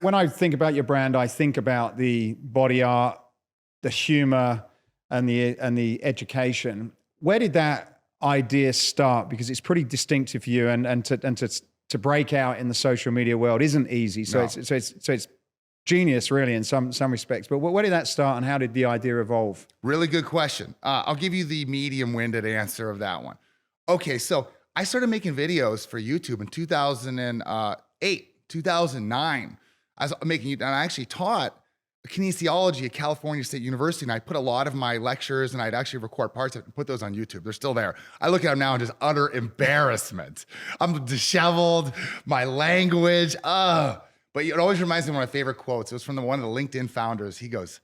When I think about your brand, I think about the body art, the humor, and the education. Where did that idea start? Because it's pretty distinctive for you, and to break out in the social media world isn't easy. So No. it's genius, really, in some respects. But where did that start, and how did the idea evolve? Really good question. I'll give you the medium-winded answer of that one. Okay, so I started making videos for YouTube in 2008, 2009. I was making, and I actually taught kinesiology at California State University, and I put a lot of my lectures, and I'd actually record parts of it and put those on YouTube. They're still there. I look at them now and just utter embarrassment. I'm disheveled, my language, But it always reminds me of one of my favorite quotes. It was from one of the LinkedIn founders. He goes,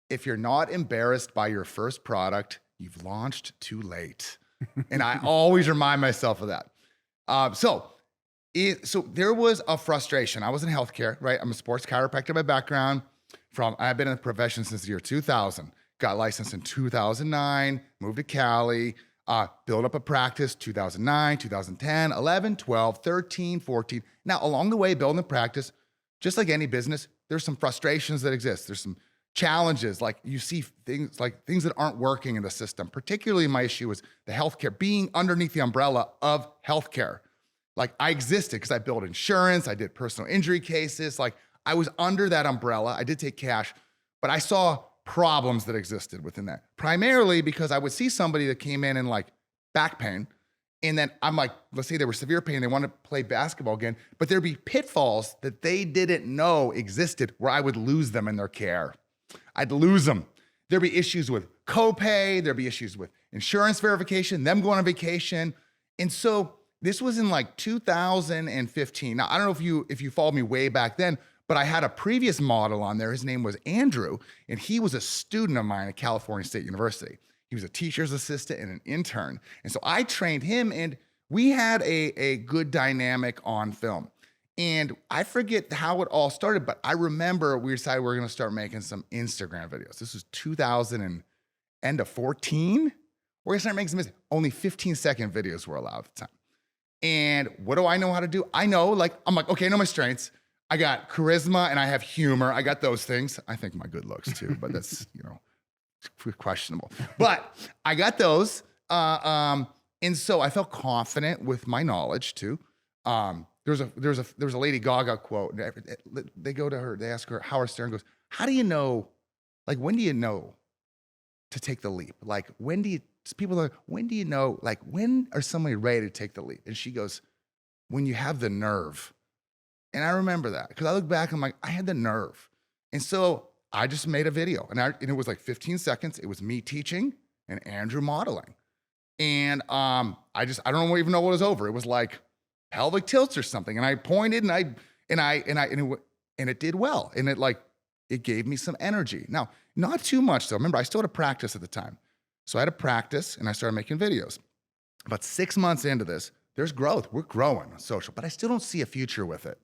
"If you're not embarrassed by your first product, you've launched too late." And I always remind myself of that. So there was a frustration. I was in healthcare, right? I'm a sports chiropractor by background. I've been in the profession since the year 2000. Got licensed in 2009, moved to Cali, built up a practice 2009, 2010, 11, 12, 13, 14. Now, along the way, building the practice, just like any business, there's some frustrations that exist. There's some challenges, like you see things that aren't working in the system. Particularly my issue was the healthcare, being underneath the umbrella of healthcare. Like I existed because I built insurance, I did personal injury cases. Like I was under that umbrella. I did take cash, but I saw problems that existed within that. Primarily because I would see somebody that came in and like back pain, and then I'm like, let's say they were severe pain, they want to play basketball again, but there'd be pitfalls that they didn't know existed where I would lose them in their care. I'd lose them. There'd be issues with copay, there'd be issues with insurance verification, them going on vacation. And so this was in like 2015. Now, I don't know if you followed me way back then, but I had a previous model on there. His name was Andrew, and he was a student of mine at California State University. He was a teacher's assistant and an intern. And so I trained him, and we had a good dynamic on film. And I forget how it all started, but I remember we decided we were going to start making some Instagram videos. This was 2000 and end of 14. We're going to start making some only 15-second videos were allowed at the time. And what do I know how to do? I'm like, okay, I know my strengths. I got charisma and I have humor. I got those things. I think my good looks too, but that's, questionable. But I got those. And so I felt confident with my knowledge too. There's a Lady Gaga quote. They go to her, they ask her, Howard Stern goes, how do you know, like, when do you know to take the leap? Like, when do you know, like, when are somebody ready to take the leap? And she goes, when you have the nerve. And I remember that because I look back, I'm like, I had the nerve. And so I just made a video and it was like 15 seconds. It was me teaching and Andrew modeling. And I don't even know what was over. It was like pelvic tilts or something. And I pointed and it did well. And it gave me some energy. Now, not too much though. Remember, I still had a practice at the time. So I had a practice and I started making videos. About 6 months into this, there's growth. We're growing on social, but I still don't see a future with it.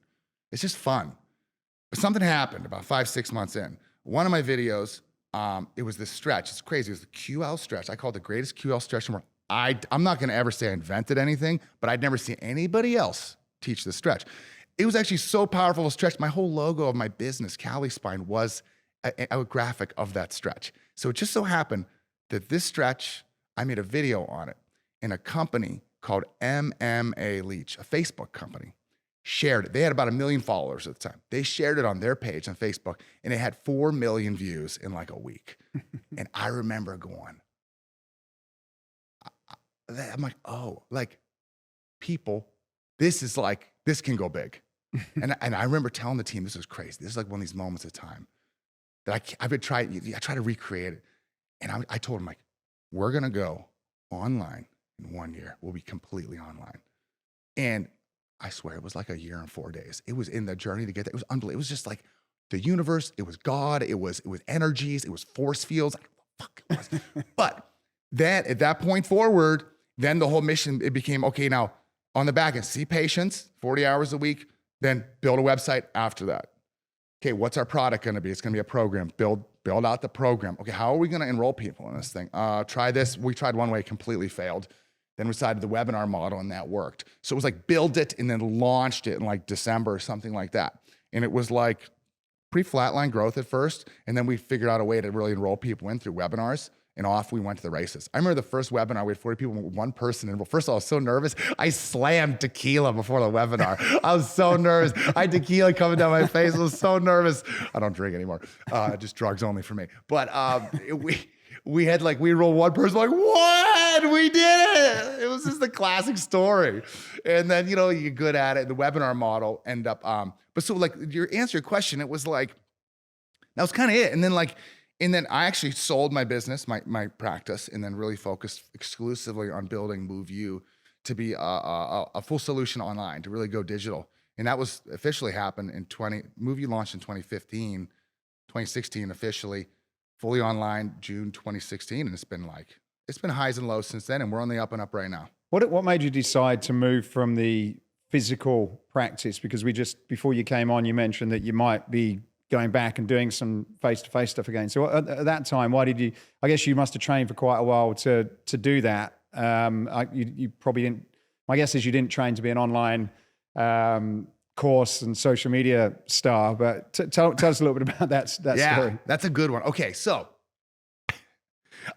It's just fun. But something happened about 5-6 months in. One of my videos, it was this stretch. It's crazy. It was the QL stretch. I call it the greatest QL stretch in the world. I'm not going to ever say I invented anything, but I'd never seen anybody else teach this stretch. It was actually so powerful a stretch. My whole logo of my business, Cali Spine, was a graphic of that stretch. So it just so happened that this stretch, I made a video on it, and a company called MMA Leach, a Facebook company, shared it. They had about 1 million followers at the time. They shared it on their page on Facebook, and it had 4 million views in like a week. And I remember going, I'm like, oh, like people, this can go big. And I remember telling the team, this is crazy. This is like one of these moments of time that I try to recreate it. And I told them, like, we're going to go online in 1 year. We'll be completely online. And I swear it was like 1 year and 4 days. It was in the journey to get there. It was unbelievable. It was just like the universe. It was God. It was energies. It was force fields. Fuck it was. But then at that point forward, then the whole mission, it became, okay, now on the back end, see patients 40 hours a week, then build a website after that. Okay, what's our product going to be? It's going to be a program. Build out the program. Okay, how are we going to enroll people in this thing? Try this. We tried one way, completely failed. Then we decided the webinar model, and that worked. So it was like build it and then launched it in like December or something like that. And it was like pretty flatline growth at first. And then we figured out a way to really enroll people in through webinars. And off we went to the races. I remember the first webinar, we had 40 people, one person. And first of all, I was so nervous. I slammed tequila before the webinar. I was so nervous. I had tequila coming down my face. I was so nervous. I don't drink anymore. Just drugs only for me. But we had we enrolled one person, like, what? We did it. It was just the classic story. And then, you're good at it. The webinar model ended up, but so your answer your question, it was like, that was kind of it. And then I actually sold my business, my practice, and then really focused exclusively on building moveu to be a full solution online, to really go digital. And that was officially happened in moveu launched in 2015, 2016 officially, fully online, June 2016. And it's been highs and lows since then. And we're on the up and up right now. What made you decide to move from the physical practice? Because before you came on, you mentioned that you might be going back and doing some face-to-face stuff again. So at that time, why did you, I guess you must have trained for quite a while to do that. You probably didn't, my guess is you didn't train to be an online course and social media star, but tell us a little bit about that story. That's a good one. Okay, so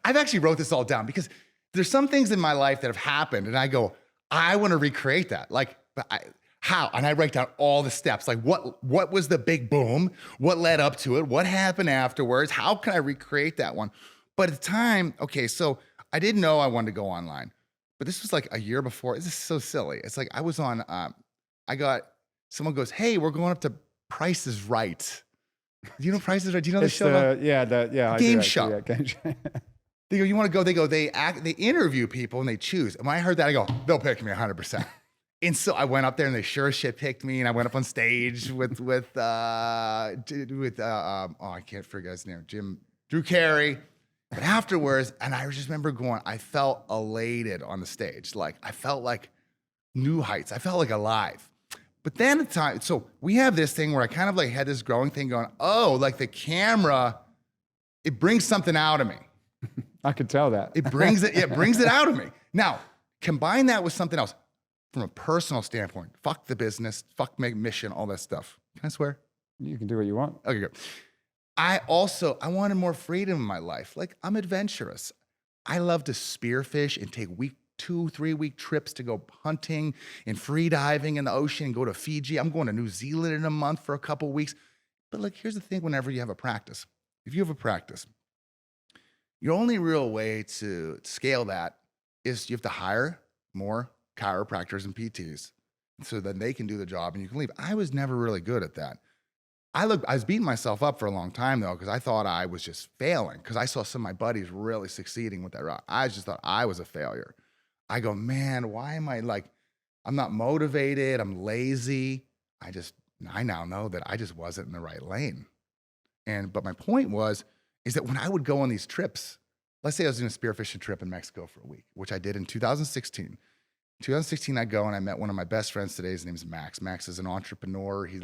I've actually wrote this all down because there's some things in my life that have happened and I go, I want to recreate that. How? And I write down all the steps. What was the big boom? What led up to it? What happened afterwards? How can I recreate that one? But at the time, okay, so I didn't know I wanted to go online, but this was a year before. This is so silly. It's I was on, someone goes, hey, we're going up to Price is Right. Do you know Price is Right? Do you know the show? Game show. Yeah, game show. They go, you want to go? They go, they interview people and they choose. And when I heard that, I go, they'll pick me 100%. And so I went up there and they sure as shit picked me. And I went up on stage with I can't forget his name, Drew Carey. But afterwards, and I just remember going, I felt elated on the stage. I felt like new heights. I felt alive. But then at the time, so we have this thing where I kind of had this growing thing going, the camera, it brings something out of me. I could tell that. It brings it out of me. Now, combine that with something else. From a personal standpoint, fuck the business, fuck my mission, all that stuff. Can I swear? You can do what you want. Okay, good. I wanted more freedom in my life. I'm adventurous. I love to spearfish and take 2-3 week trips to go hunting and free diving in the ocean and go to Fiji. I'm going to New Zealand in a month for a couple weeks. But here's the thing, whenever you have a practice, if you have a practice, your only real way to scale that is you have to hire more chiropractors and PTs so then they can do the job and you can leave. I was never really good at that. I was beating myself up for a long time though, because I thought I was just failing because I saw some of my buddies really succeeding with that route. I just thought I was a failure. I go, man, why am I I'm not motivated. I'm lazy. I now know that I just wasn't in the right lane. But my point is that when I would go on these trips, let's say I was doing a spearfishing trip in Mexico for a week, which I did in 2016. 2016, I go and I met one of my best friends today. His name's Max. Max is an entrepreneur. He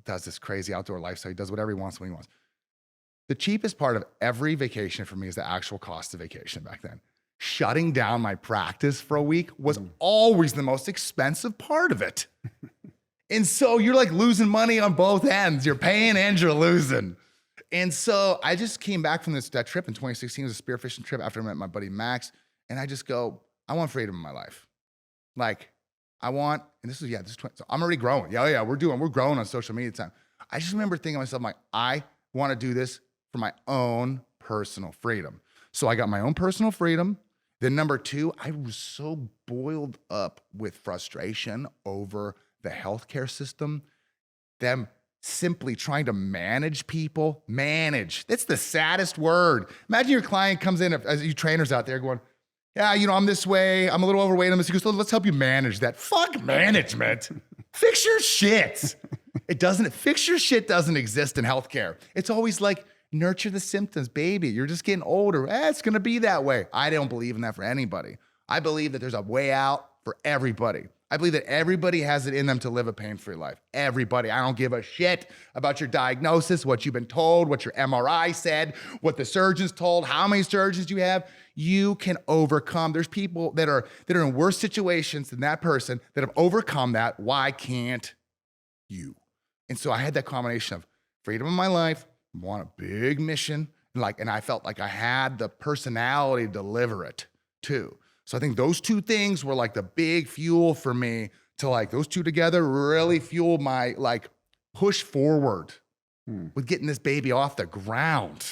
does this crazy outdoor lifestyle. He does whatever he wants when he wants. The cheapest part of every vacation for me is the actual cost of vacation back then. Shutting down my practice for a week was always the most expensive part of it. And so you're losing money on both ends. You're paying and you're losing. And so I just came back from that trip in 2016. It was a spearfishing trip after I met my buddy Max. And I just go, I want freedom in my life. I want, and this is 20, so I'm already growing. We're growing on social media time. I just remember thinking to myself, I want to do this for my own personal freedom. So I got my own personal freedom. Then number two, I was so boiled up with frustration over the healthcare system, them simply trying to manage people. Manage. That's the saddest word. Imagine your client comes in, as you trainers out there going, yeah, I'm this way. I'm a little overweight. He goes, let's help you manage that. Fuck management. Fix your shit. Fix your shit doesn't exist in healthcare. It's always nurture the symptoms, baby. You're just getting older. It's going to be that way. I don't believe in that for anybody. I believe that there's a way out for everybody. I believe that everybody has it in them to live a pain-free life. Everybody. I don't give a shit about your diagnosis, what you've been told, what your MRI said, what the surgeons told, how many surgeons you have. You can overcome. There's people that are in worse situations than that person that have overcome that. Why can't you? And so I had that combination of freedom of my life, want a big mission, and I felt like I had the personality to deliver it too. So I think those two things were like the big fuel for me to like those two together really fueled my like push forward with getting this baby off the ground.